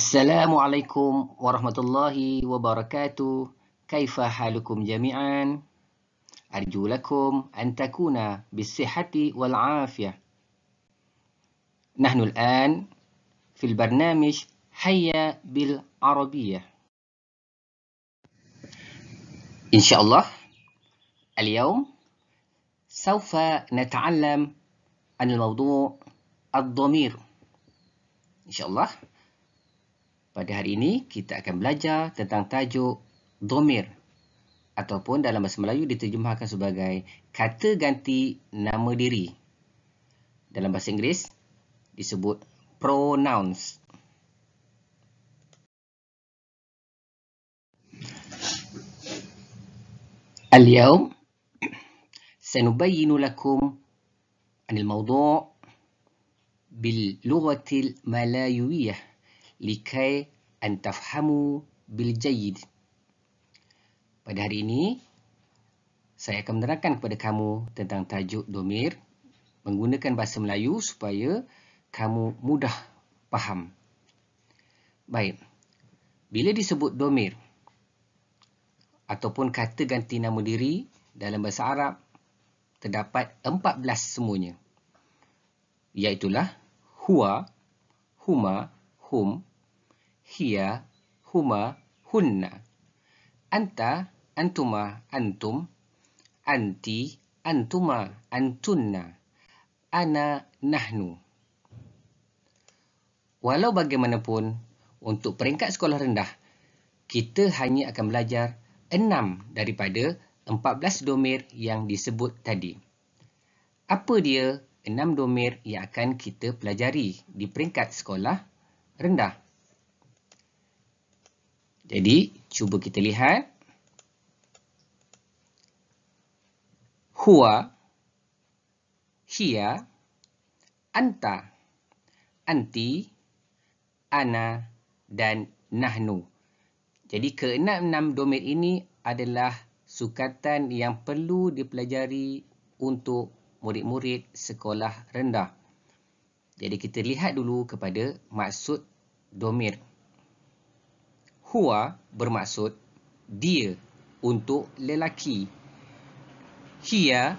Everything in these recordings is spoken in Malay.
Assalamualaikum warahmatullahi wabarakatuh. Kaifa halukum jami'an? Arju lakum an takuna bis-sihhati wal 'afiyah. Nahnu al-an في البرنامج حيا بالعربية. إن شاء الله اليوم سوف نتعلم عن الموضوع الضمير. إن شاء الله pada hari ini kita akan belajar tentang tajuk dhamir ataupun dalam bahasa Melayu diterjemahkan sebagai kata ganti nama diri. Dalam bahasa Inggeris disebut pronouns. اليوم سنبين لكم عن الموضوع باللغة الملايوية لكي أن تفهموا بالجيد. Pada hari ini, saya akan menerangkan kepada kamu tentang tajuk dhamir menggunakan bahasa Melayu supaya kamu mudah faham. Baik, bila disebut dhamir ataupun kata ganti nama diri dalam bahasa Arab, terdapat 14 semuanya. Iaitulah huwa, huma, hum, hiya, huma, hunna, anta, antuma, antum, anti, antuma, antunna, ana, nahnu. Walau bagaimanapun, untuk peringkat sekolah rendah, kita hanya akan belajar 6 daripada 14 dhamir yang disebut tadi. Apa dia 6 dhamir yang akan kita pelajari di peringkat sekolah rendah? Jadi, cuba kita lihat. Huwa, hiya, anta, anti, ana, dan nahnu. Jadi, keenam-enam dhamir ini adalah sukatan yang perlu dipelajari untuk murid-murid sekolah rendah. Jadi, kita lihat dulu kepada maksud dhamir. Huwa bermaksud dia untuk lelaki. Hiya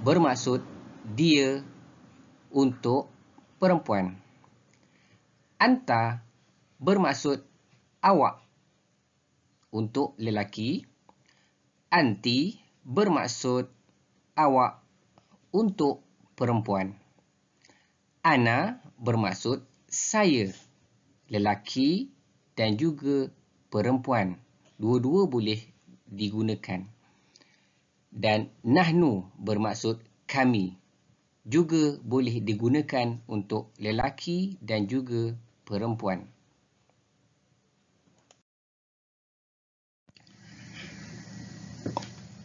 bermaksud dia untuk perempuan. Anta bermaksud awak untuk lelaki. Anti bermaksud awak untuk perempuan. Ana bermaksud saya, lelaki dan juga perempuan. Dua-dua boleh digunakan. Dan nahnu bermaksud kami. Juga boleh digunakan untuk lelaki dan juga perempuan.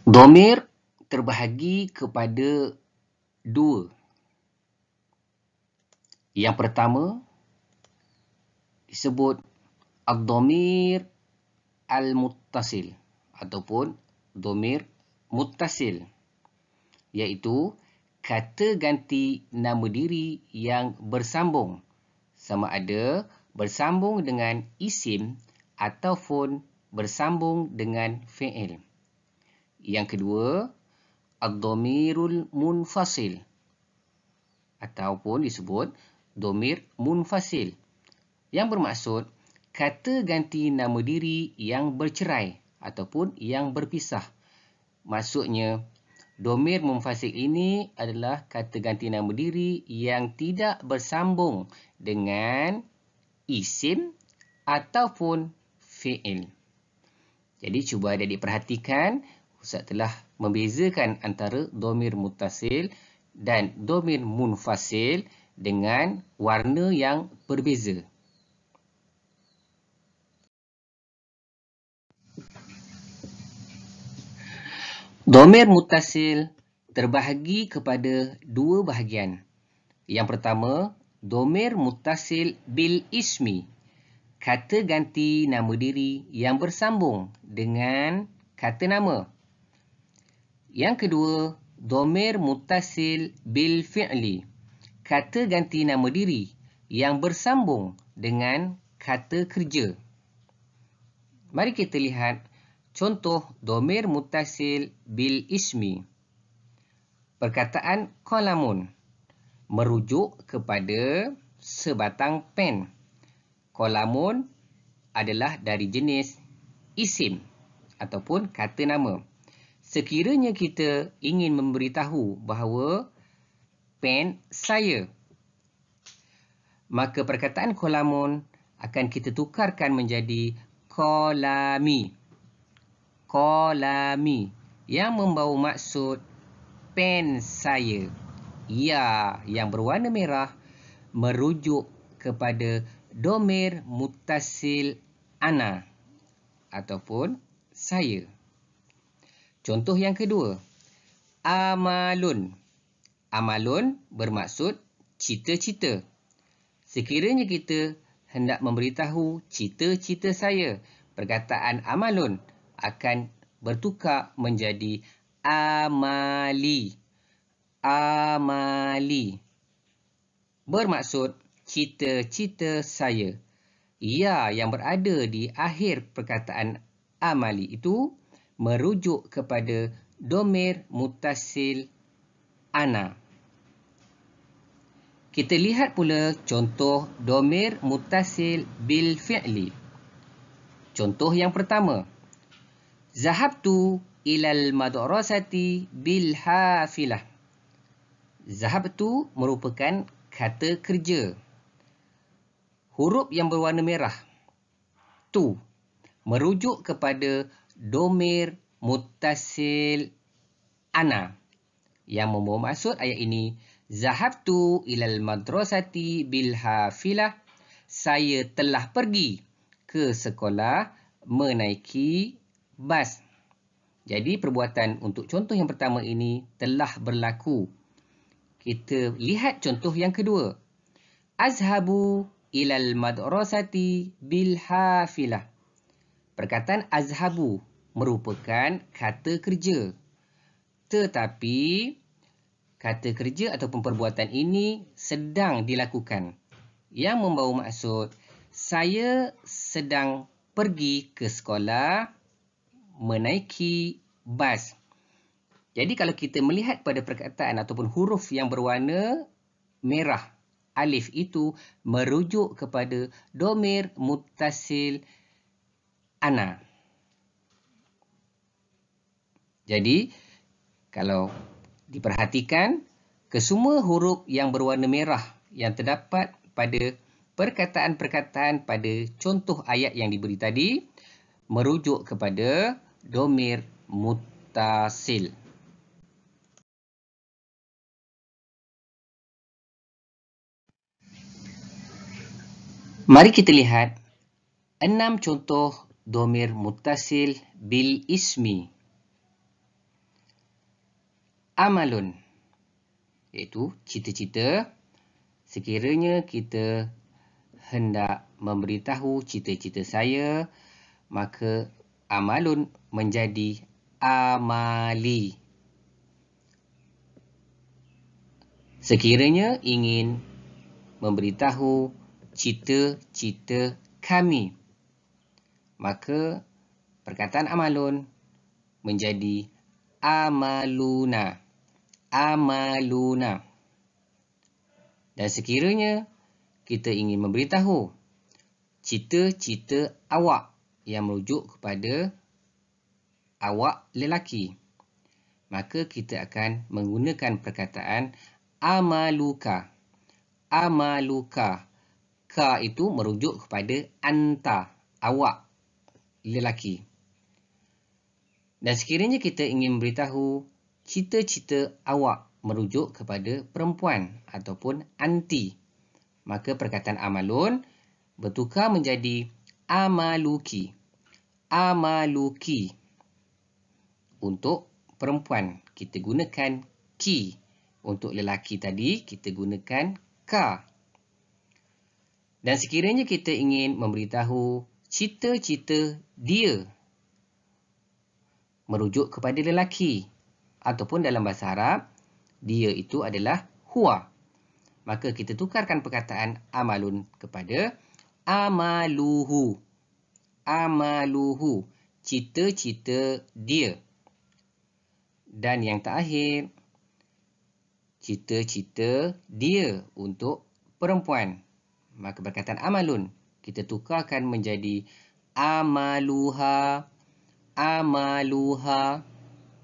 Dhamir terbahagi kepada 2. Yang pertama disebut ad-dhamir al-muttasil ataupun dhamir muttasil, iaitu kata ganti nama diri yang bersambung, sama ada bersambung dengan isim ataupun bersambung dengan fi'il. Yang kedua, ad-dhamirul munfasil ataupun disebut dhamir munfasil, yang bermaksud kata ganti nama diri yang bercerai ataupun yang berpisah. Maksudnya, dhamir munfasil ini adalah kata ganti nama diri yang tidak bersambung dengan isim ataupun fi'il. Jadi, cuba adik-adik perhatikan, Ustaz telah membezakan antara dhamir muttasil dan dhamir munfasil dengan warna yang berbeza. Dhamir muttasil terbahagi kepada 2 bahagian. Yang pertama, dhamir muttasil bil ismi, kata ganti nama diri yang bersambung dengan kata nama. Yang kedua, dhamir muttasil bil fi'li, kata ganti nama diri yang bersambung dengan kata kerja. Mari kita lihat contoh domir muttasil bil ismi. Perkataan qalamun merujuk kepada sebatang pen. Qalamun adalah dari jenis isim ataupun kata nama. Sekiranya kita ingin memberitahu bahawa pen saya, maka perkataan qalamun akan kita tukarkan menjadi qalami. Qalami yang membawa maksud pen saya. Ya, yang berwarna merah merujuk kepada domir muttasil ana ataupun saya. Contoh yang kedua, amalun. Amalun bermaksud cita-cita. Sekiranya kita hendak memberitahu cita-cita saya, perkataan amalun akan bertukar menjadi amali. Amali bermaksud cita-cita saya. Ya yang berada di akhir perkataan amali itu merujuk kepada domir muttasil ana. Kita lihat pula contoh domir muttasil bil fi'li. Contoh yang pertama, zahabtu ilal madrasati bil hafilah. Zahabtu merupakan kata kerja. Huruf yang berwarna merah, tu, merujuk kepada domir muttasil ana. Yang membawa maksud ayat ini, zahabtu ilal madrasati bil hafilah. Saya telah pergi ke sekolah menaiki bas. Jadi perbuatan untuk contoh yang pertama ini telah berlaku. Kita lihat contoh yang kedua. Azhabu ilal madrasati bil hafilah. Perkataan azhabu merupakan kata kerja. Tetapi kata kerja ataupun perbuatan ini sedang dilakukan. Yang membawa maksud saya sedang pergi ke sekolah menaiki bas. Jadi kalau kita melihat pada perkataan ataupun huruf yang berwarna merah, alif itu merujuk kepada domir muttasil ana. Jadi kalau diperhatikan, kesemua huruf yang berwarna merah yang terdapat pada perkataan-perkataan pada contoh ayat yang diberi tadi merujuk kepada domir muttasil. Mari kita lihat 6 contoh domir muttasil bil ismi. Amalun, iaitu cita-cita. Sekiranya kita hendak memberitahu cita-cita saya, maka amalun menjadi amali. Sekiranya ingin memberitahu cita-cita kami, maka perkataan amalun menjadi amaluna. Amaluna. Dan sekiranya kita ingin memberitahu cita-cita awak yang merujuk kepada awak lelaki, maka kita akan menggunakan perkataan amaluka. Amaluka. Ka itu merujuk kepada anta, awak lelaki. Dan sekiranya kita ingin memberitahu cita-cita awak merujuk kepada perempuan ataupun anti, maka perkataan amalun bertukar menjadi amaluki. Amaluki. Untuk perempuan, kita gunakan ki. Untuk lelaki tadi, kita gunakan ka. Dan sekiranya kita ingin memberitahu cita-cita dia merujuk kepada lelaki, ataupun dalam bahasa Arab, dia itu adalah huwa, maka kita tukarkan perkataan amalun kepada amaluhu. Amaluhu. Cita-cita dia. Dan yang terakhir, cita-cita dia untuk perempuan. Maka perkataan amalun kita tukarkan menjadi amaluha. Amaluha.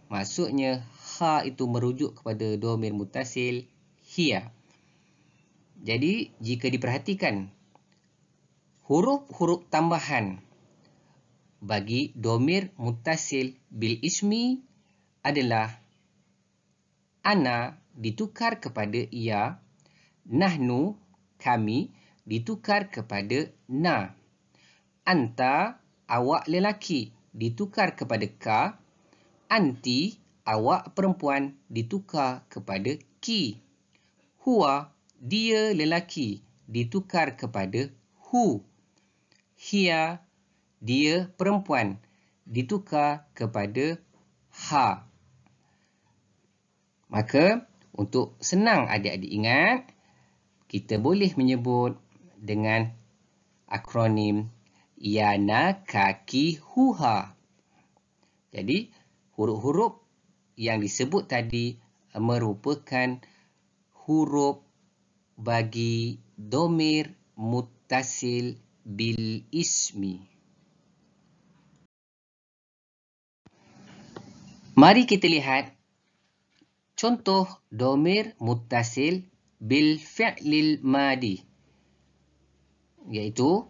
Maksudnya ha itu merujuk kepada domir muttasil hiya. Jadi jika diperhatikan, huruf-huruf tambahan bagi domir muttasil bil ismi adalah ana ditukar kepada ia, nahnu kami ditukar kepada na, anta awak lelaki ditukar kepada ka, anti awak perempuan ditukar kepada ki, huwa dia lelaki ditukar kepada hu, hiya dia perempuan ditukar kepada ha. Maka untuk senang adik-adik ingat, kita boleh menyebut dengan akronim yana, kaki, huha. Jadi huruf-huruf yang disebut tadi merupakan huruf bagi domir muttasil bil ismi. Mari kita lihat contoh domir muttasil bil fi'lil madi. Iaitu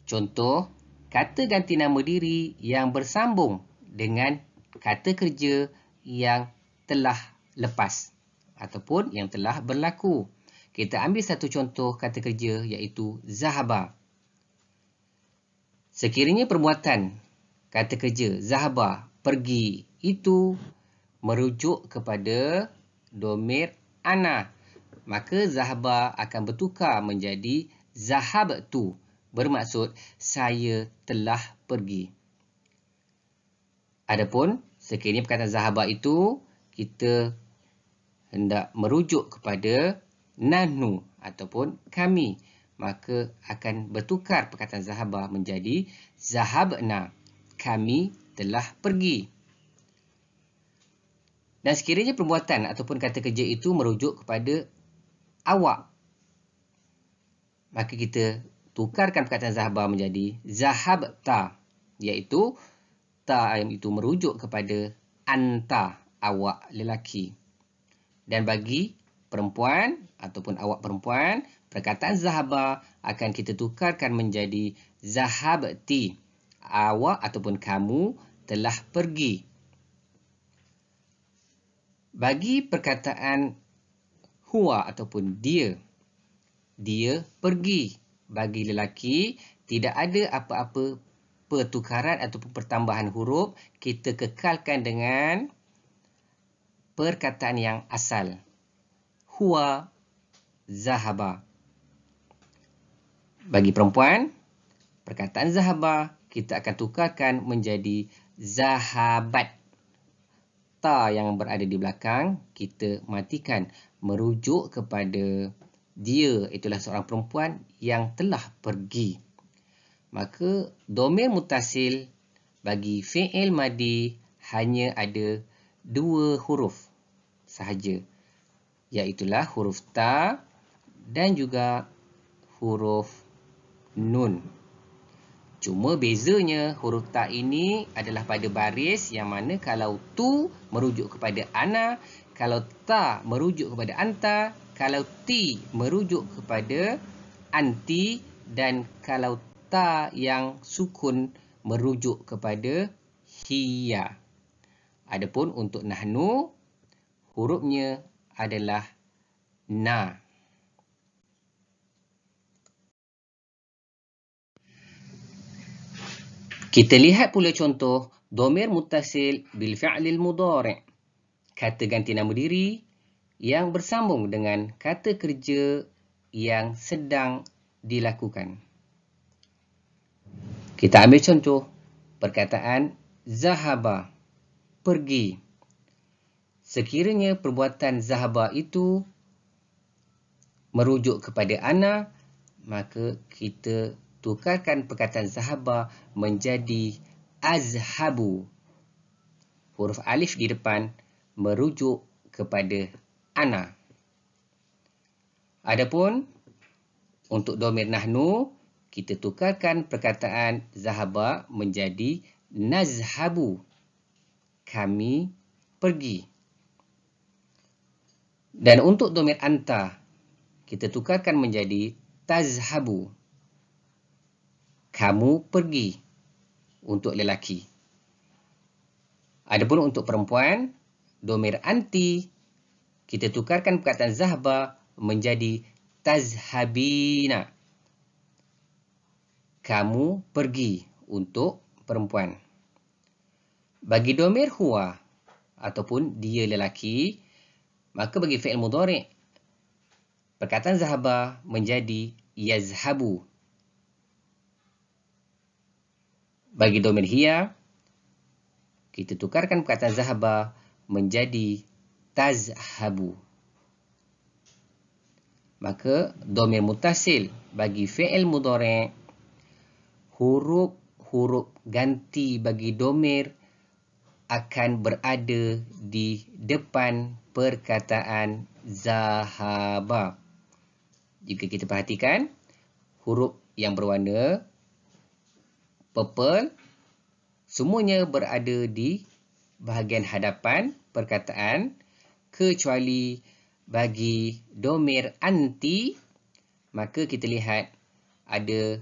contoh kata ganti nama diri yang bersambung dengan kata kerja yang telah lepas ataupun yang telah berlaku. Kita ambil satu contoh kata kerja iaitu zahaba. Sekiranya perbuatan kata kerja zahaba, pergi, itu merujuk kepada domir ana, maka zahaba akan bertukar menjadi zahabtu, bermaksud saya telah pergi. Adapun sekiranya perkataan zahaba itu kita hendak merujuk kepada nahnu ataupun kami, maka akan bertukar perkataan zahaba menjadi zahabna, kami telah pergi. Dan sekiranya perbuatan ataupun kata kerja itu merujuk kepada awak, maka kita tukarkan perkataan zahaba menjadi zahabta, iaitu ta itu merujuk kepada anta, awak lelaki. Dan bagi perempuan ataupun awak perempuan, perkataan zahaba akan kita tukarkan menjadi zahabti, awak ataupun kamu telah pergi. Bagi perkataan huwa ataupun dia, dia pergi. Bagi lelaki, tidak ada apa-apa pertukaran ataupun pertambahan huruf. Kita kekalkan dengan perkataan yang asal. Huwa zahaba. Bagi perempuan, perkataan zahaba kita akan tukarkan menjadi zahabat. Ta yang berada di belakang kita matikan, merujuk kepada dia, itulah seorang perempuan yang telah pergi. Maka domir muttasil bagi fi'il madi hanya ada dua huruf sahaja, iaitulah huruf ta dan juga huruf nun. Cuma bezanya huruf ta ini adalah pada baris yang mana kalau tu merujuk kepada ana, kalau ta merujuk kepada anta, kalau ti merujuk kepada anti, dan kalau ta yang sukun merujuk kepada hiya. Adapun untuk nahnu, hurufnya adalah na. Kita lihat pula contoh domir muttasil bil fi'lil mudhari'. Kata ganti nama diri yang bersambung dengan kata kerja yang sedang dilakukan. Kita ambil contoh perkataan zahaba, pergi. Sekiranya perbuatan zahaba itu merujuk kepada ana, maka kita tukarkan perkataan zahaba menjadi azhabu. Huruf alif di depan merujuk kepada ana. Adapun untuk domir nahnu, kita tukarkan perkataan zahaba menjadi nazhabu. Kami pergi. Dan untuk domir anta, kita tukarkan menjadi tazhabu. Kamu pergi. Untuk lelaki. Adapun untuk perempuan, domir anti, kita tukarkan perkataan zahaba menjadi tazhabina. Kamu pergi untuk perempuan. Bagi domir huwa ataupun dia lelaki, maka bagi fi'il mudhari' perkataan zahaba menjadi yazhabu. Bagi domir hiya, kita tukarkan perkataan zahaba menjadi tazhabu. Maka domir muttasil bagi fi'il mudhari', huruf ganti bagi domir akan berada di depan perkataan zahaba. Jika kita perhatikan, huruf yang berwarna purple semuanya berada di bahagian hadapan perkataan, kecuali bagi domir anti, maka kita lihat ada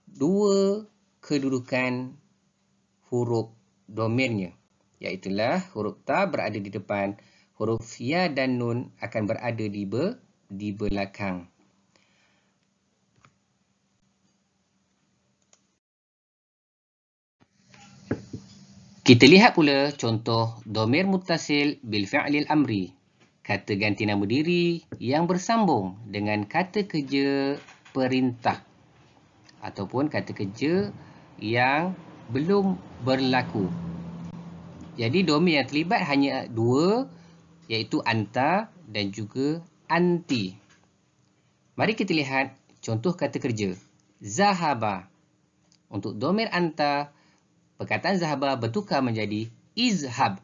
dua kedudukan huruf domirnya, iaitulah huruf ta berada di depan, huruf ya dan nun akan berada di belakang. Kita lihat pula contoh domir muttasil bil fi'lil amri, kata ganti nama diri yang bersambung dengan kata kerja perintah ataupun kata kerja yang belum berlaku. Jadi domir yang terlibat hanya dua, iaitu anta dan juga anti. Mari kita lihat contoh kata kerja. Zahaba. Untuk domir anta, perkataan zahaba bertukar menjadi izhab.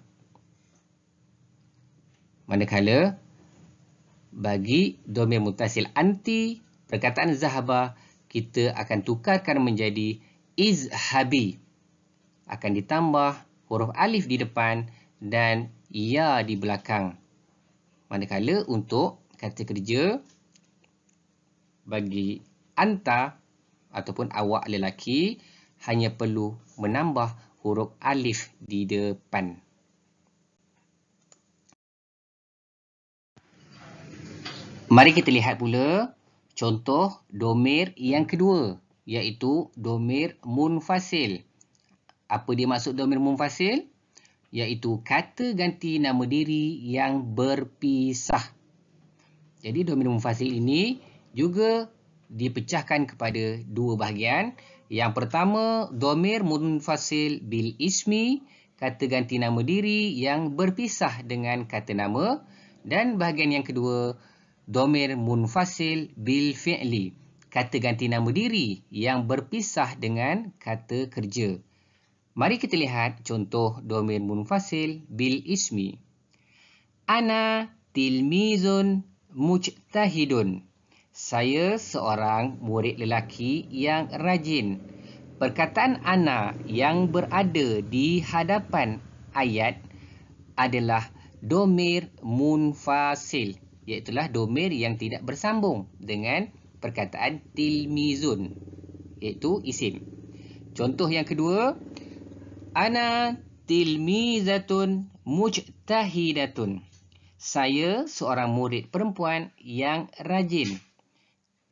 Manakala bagi domir muttasil anti, perkataan zahaba kita akan tukarkan menjadi izhabi. Akan ditambah huruf alif di depan dan ya di belakang. Manakala untuk kata kerja bagi anta ataupun awak lelaki hanya perlu menambah huruf alif di depan. Mari kita lihat pula contoh domir yang kedua, iaitu domir munfasil. Apa dia maksud domir munfasil? Iaitu kata ganti nama diri yang berpisah. Jadi domir munfasil ini juga dipecahkan kepada dua bahagian. Yang pertama, domir munfasil bil ismi, kata ganti nama diri yang berpisah dengan kata nama. Dan bahagian yang kedua, domir munfasil bil fi'li, kata ganti nama diri yang berpisah dengan kata kerja. Mari kita lihat contoh domir munfasil bil ismi. Ana tilmizun mujtahidun. Saya seorang murid lelaki yang rajin. Perkataan ana yang berada di hadapan ayat adalah domir munfasil, iaitulah domir yang tidak bersambung dengan perkataan tilmizun, iaitu isim. Contoh yang kedua, ana tilmizatun mujtahidatun. Saya seorang murid perempuan yang rajin.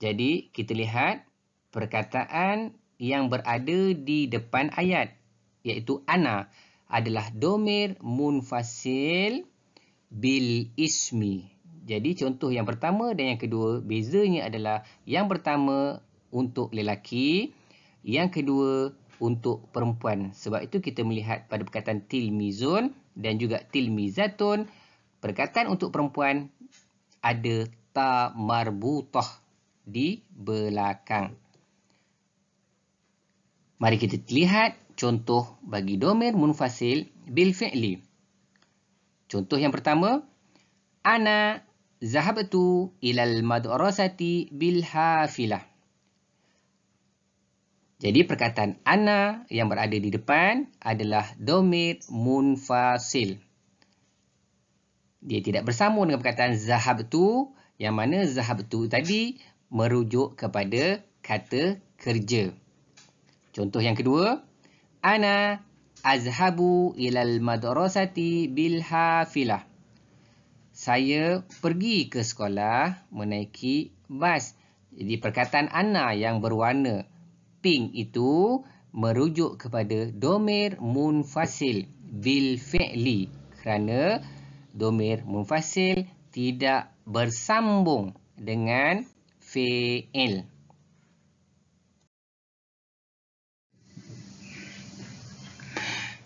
Jadi, kita lihat perkataan yang berada di depan ayat, iaitu ana, adalah domir munfasil bil ismi. Jadi, contoh yang pertama dan yang kedua, bezanya adalah yang pertama untuk lelaki, yang kedua untuk perempuan. Sebab itu kita melihat pada perkataan tilmizun dan juga tilmizatun, perkataan untuk perempuan ada ta marbutah, di belakang. Mari kita lihat contoh bagi domir munfasil bil fi'li. Contoh yang pertama, ana zahabtu ilal madrasati bil hafilah. Jadi perkataan ana yang berada di depan adalah domir munfasil. Dia tidak bersambung dengan perkataan zahabtu, yang mana zahabtu tadi merujuk kepada kata kerja. Contoh yang kedua, ana azhabu ilal madrasati bil hafilah. Saya pergi ke sekolah menaiki bas. Jadi perkataan ana yang berwarna pink itu merujuk kepada domir munfasil bil fi'li, kerana domir munfasil tidak bersambung dengan fi'il.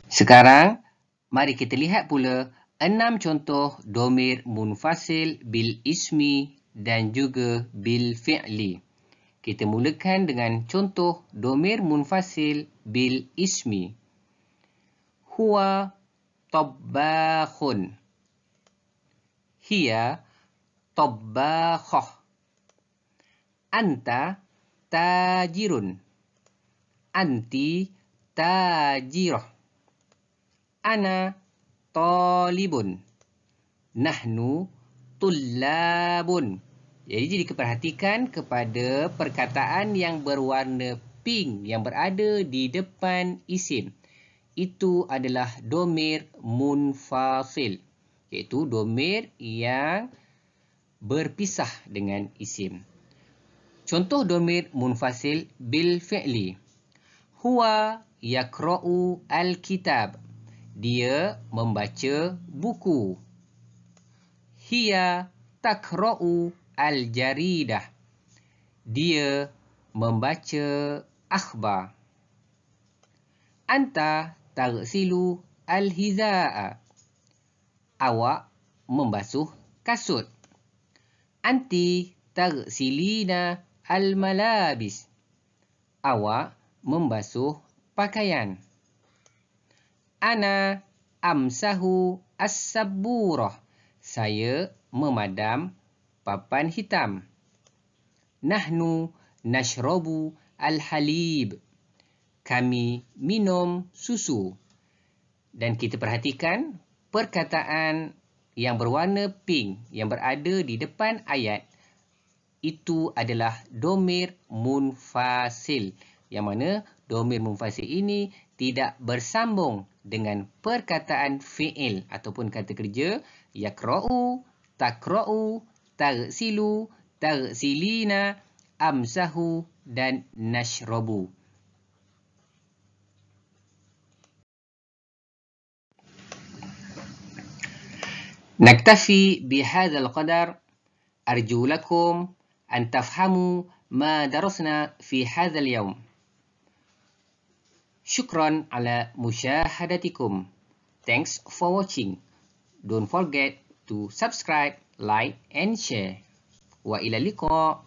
Sekarang, mari kita lihat pula 6 contoh domir munfasil bil ismi dan juga bil fi'li. Kita mulakan dengan contoh domir munfasil bil ismi. Huwa tabbakhun. Hiya tabbakhah. Anta tajirun. Anti tajirah. Ana talibun. Nahnu tullabun. Jadi perhatikan kepada perkataan yang berwarna pink yang berada di depan isim. Itu adalah domir munfasil, iaitu domir yang berpisah dengan isim. Contoh domir munfasil bil fi'li. Huwa yaqra'u al-kitab. Dia membaca buku. Hiya taqra'u al-jaridah. Dia membaca akhbar. Anta taghsilu al-hizaa. Awak membasuh kasut. Anti taghsilina al-malabis. Awak membasuh pakaian. Ana amsahu as-sabburah. Saya memadam papan hitam. Nahnu nashrabu al-halib. Kami minum susu. Dan kita perhatikan perkataan yang berwarna pink yang berada di depan ayat. Itu adalah domir munfasil. Yang mana domir munfasil ini tidak bersambung dengan perkataan fi'il ataupun kata kerja. Yaqra'u, taqra'u, taghsilu, taghsilina, amsahu dan nashrabu. نكتفي بهذا القدر. أرجو لكم أن تفهموا ما درسنا في هذا اليوم. شكرا على مشاهدتكم. Thanks for watching. Don't forget to subscribe, like and share. وإلى اللقاء.